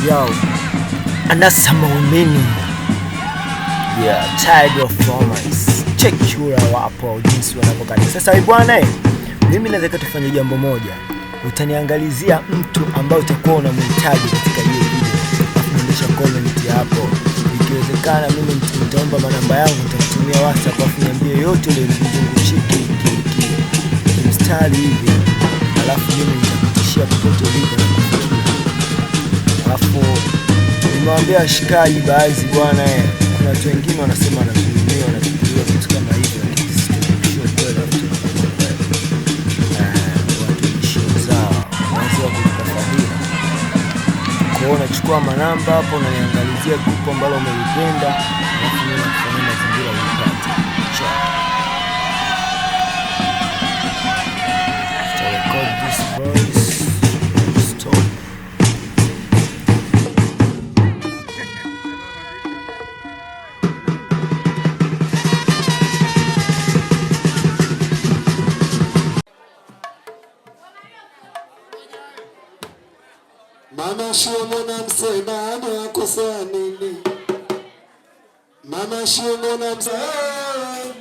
Yo, anasema umini. Yeah, tired of romance. Check chura wapo jinsi wanapokata. Sasa bwana, mimi nataka tufanye jambo moja. Utaniangalizia mtu ambaye utakuwa unamhitaji katika hiyo video. Unaonyesha comment hapo. Ikiwezekana mimi nitaomba namba yangu, nitakutumia WhatsApp afu niambie yote ile nilizungushiki mstari hivi. Alafu mimi nitakutishia popote ulipo na kufikia. Alafu nimewambia washikaji baadhi bwana, kuna watu wengine wanasema wanazulumiwa na kuchukuliwa vitu kama hivyo, lakini sisi tunashukuru kweli watu ishio zao wazee wa kutafadhili. Kwa hiyo unachukua manamba hapo, unaniangalizia grupu ambalo umelipenda, alafu mimi nakufanyia mazingira unapata. Ciao. Record this voice. Stop. Mama shimo na msedani wakosea nini? Mama shimo na msedani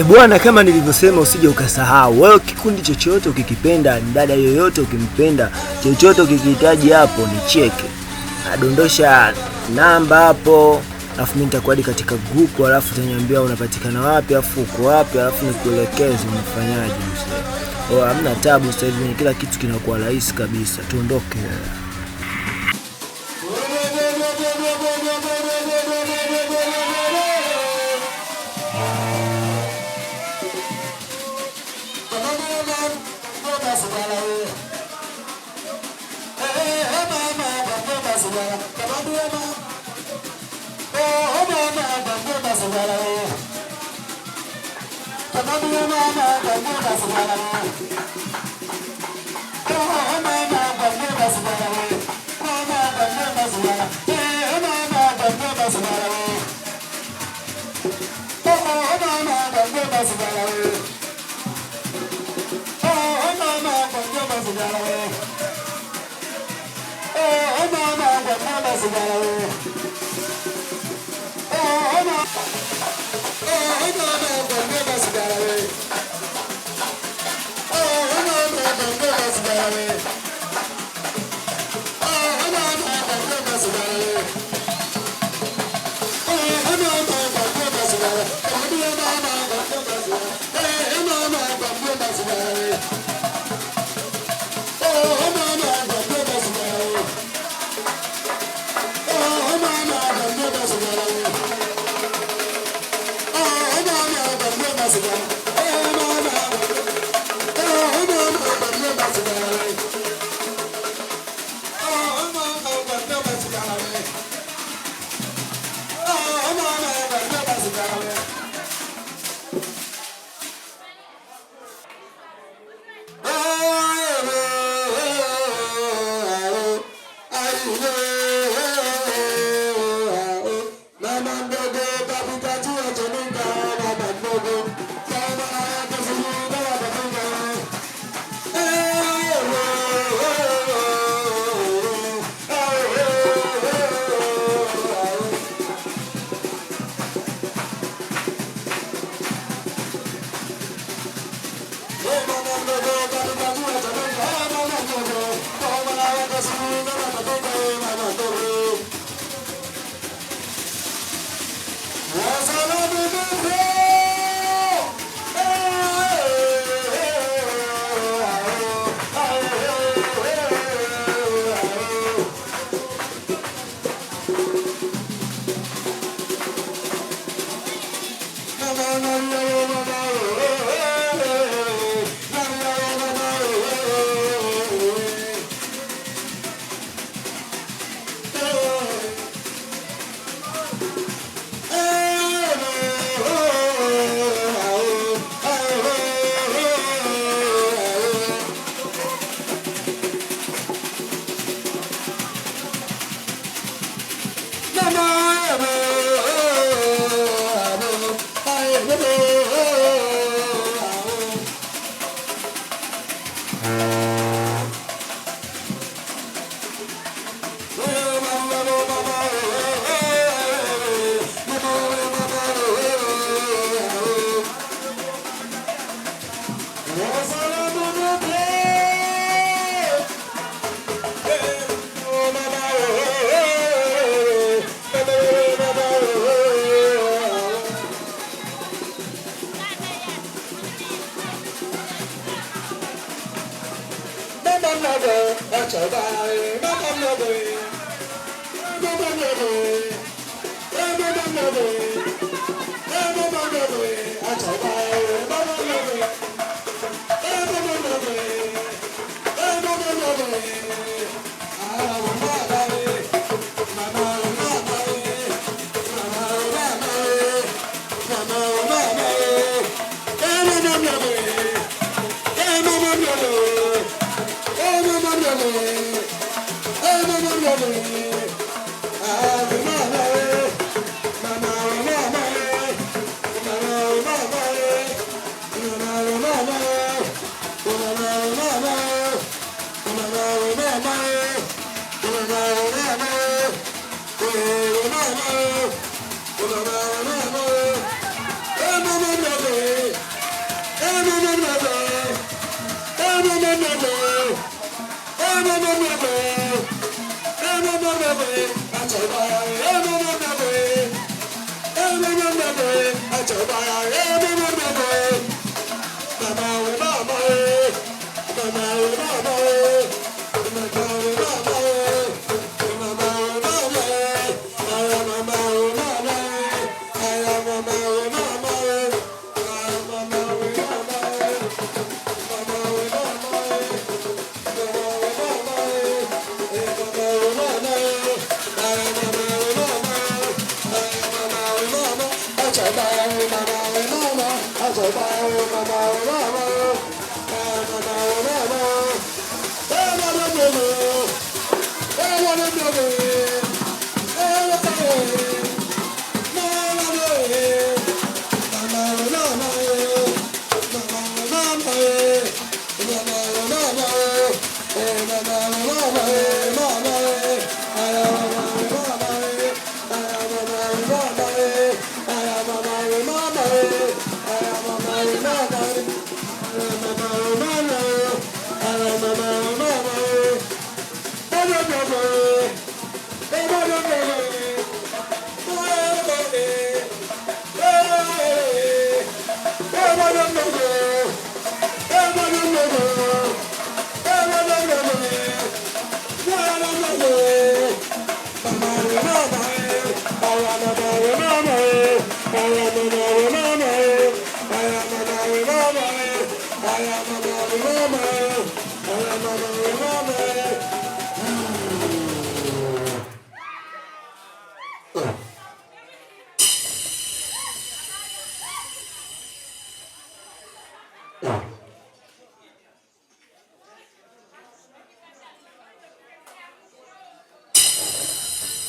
Bwana, kama nilivyosema, usije ukasahau. Wewe kikundi chochote ukikipenda, dada yoyote ukimpenda, chochote ukikihitaji hapo ni cheke. Adondosha namba hapo, alafu mimi nitakuadi katika group, alafu utaniambia unapatikana wapi, alafu uko wapi, alafu nikuelekeze unafanyaje mzee. Hamna tabu sasa hivi, kila kitu kinakuwa rahisi kabisa. Tuondoke.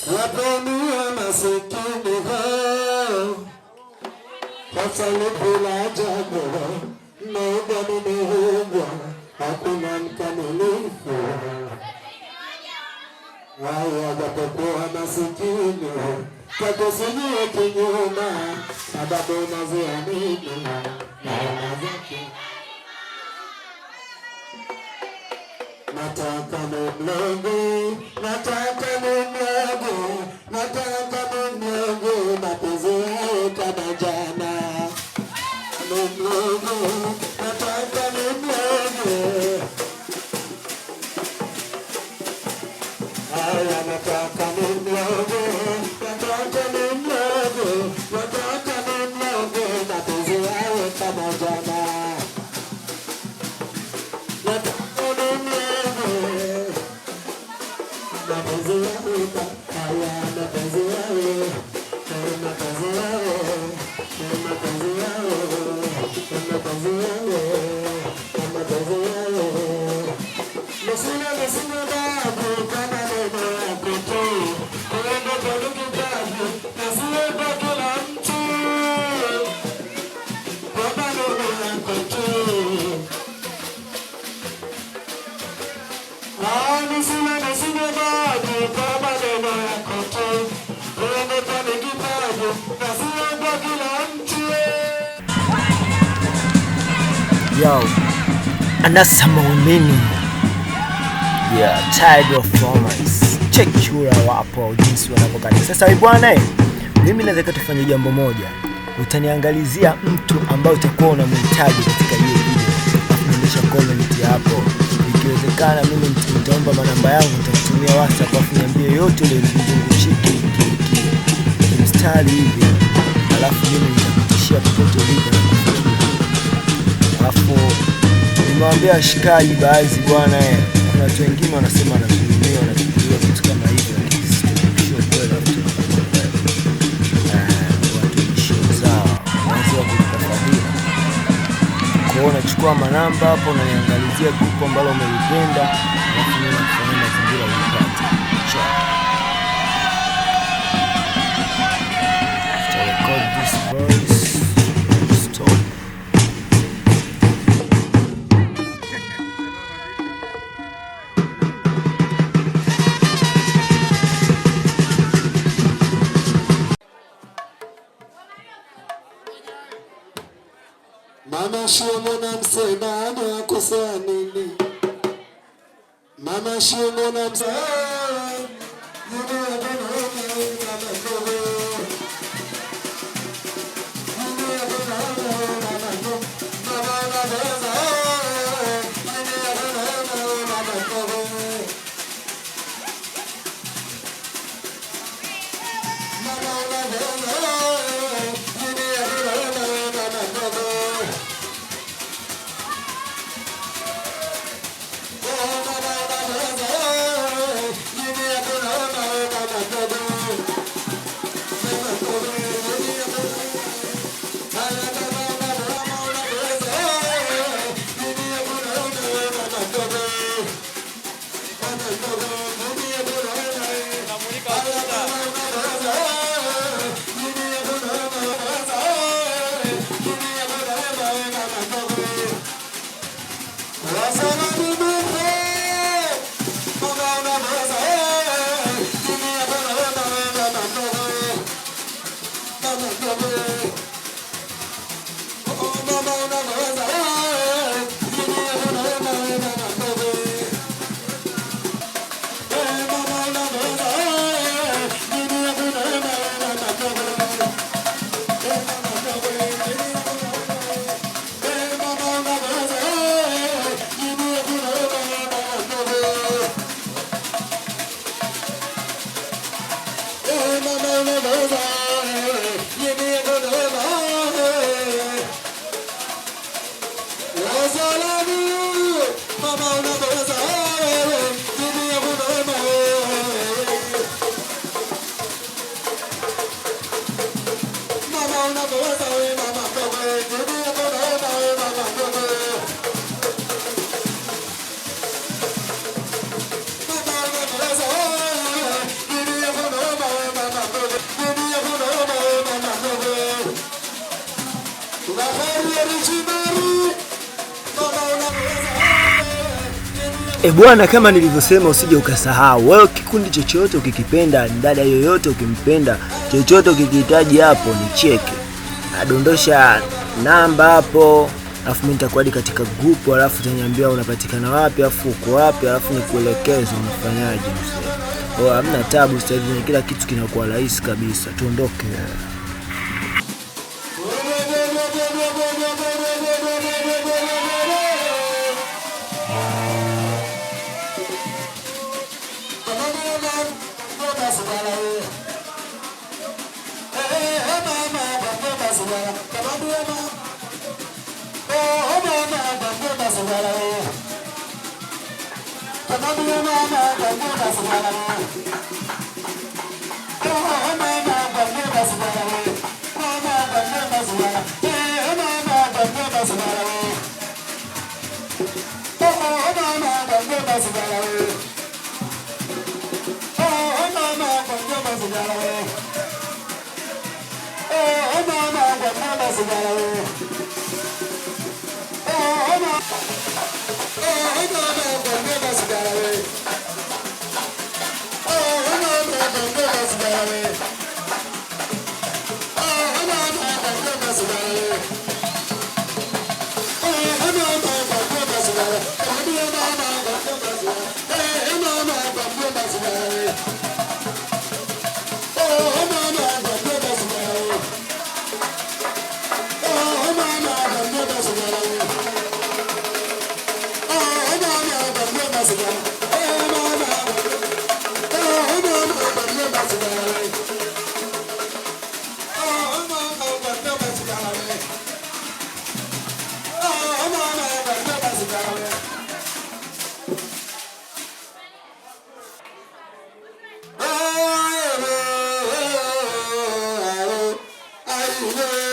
Wapendua masikini hao, wasalipula jagwa, naomba nimeumbwa, hakuna mkamilifu. Wao watapokuwa masikini, takusinyie kinyuma, sababu unaziamini neema zake. Nataka nimloge, nataka nimloge, nataka nimloge, mapenzi yawe kama jana. Nimloge, nataka nimloge, haya nataka nimloge. Yo, anasa maumini. Yeah, Tide of Romance. Check chura wapo jinsi wanavyokatika. Sasa bwana, mimi nataka tufanye jambo moja. Utaniangalizia mtu ambaye utakuwa unamhitaji katika hiyo video. Nionyesha comment hapo. Ikiwezekana mimi nitaomba namba yangu, nitakutumia WhatsApp afu niambie yote ile nizungushiki mstari hivi. Alafu mimi nitakutishia popote ulipo. Alafu nimewambia washikaji baadhi bwana, kuna watu wengine wanasema wanazulumiwa na kuchukuliwa vitu kama hivyo, lakini sisi tunashukuru kweli watu zao wanaanza kutafadhili. Kwa hiyo unachukua manamba hapo na niangalizia grupu ambalo umelipenda, alafu mimi nakufanyia mazingira unapata. After record this voice, stop. Mama Shimo na msendani wakosea nini? Mama Shimo na msendani Bwana, kama nilivyosema, usije ukasahau. Wewe kikundi chochote ukikipenda, dada yoyote ukimpenda, chochote ukikihitaji hapo ni cheke. Nadondosha namba hapo, alafu mimi nitakuadi katika grupu, alafu utaniambia unapatikana wapi, alafu uko wapi, alafu nikuelekeze unafanyaje mzee. Oh, hamna tabu, sasa hivi kila kitu kinakuwa rahisi kabisa. Tuondoke. No,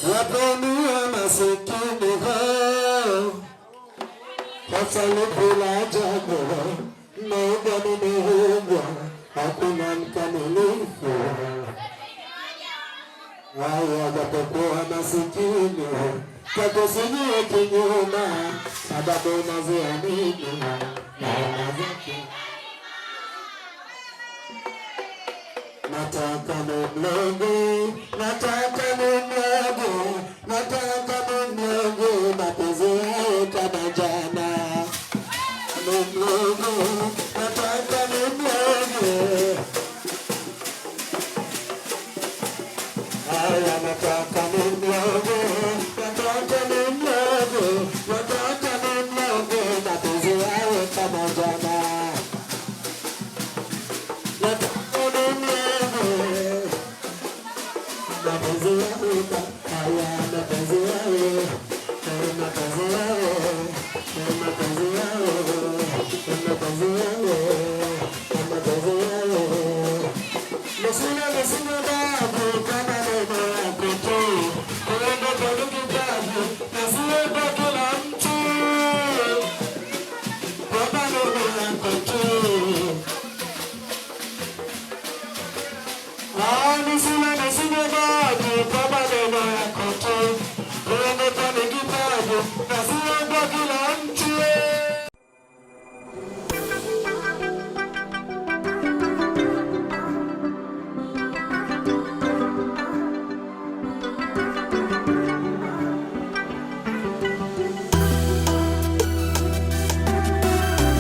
Wapendwa masikini hao, sasa lipi la ajabu? Naomba nimeumbwa, hakuna mkamilifu. Haya japokuwa masikini, takusinyie kinyuma, sababu unaziamini neema zake. Nataka nimloge, nataka nimloge, nataka nimloge, mapenzi yawe kama jana. Nimloge, nataka nimloge, haya nataka nimloge, nataka nimloge, nataka nimloge, mapenzi yawe kama jana. Mapenzi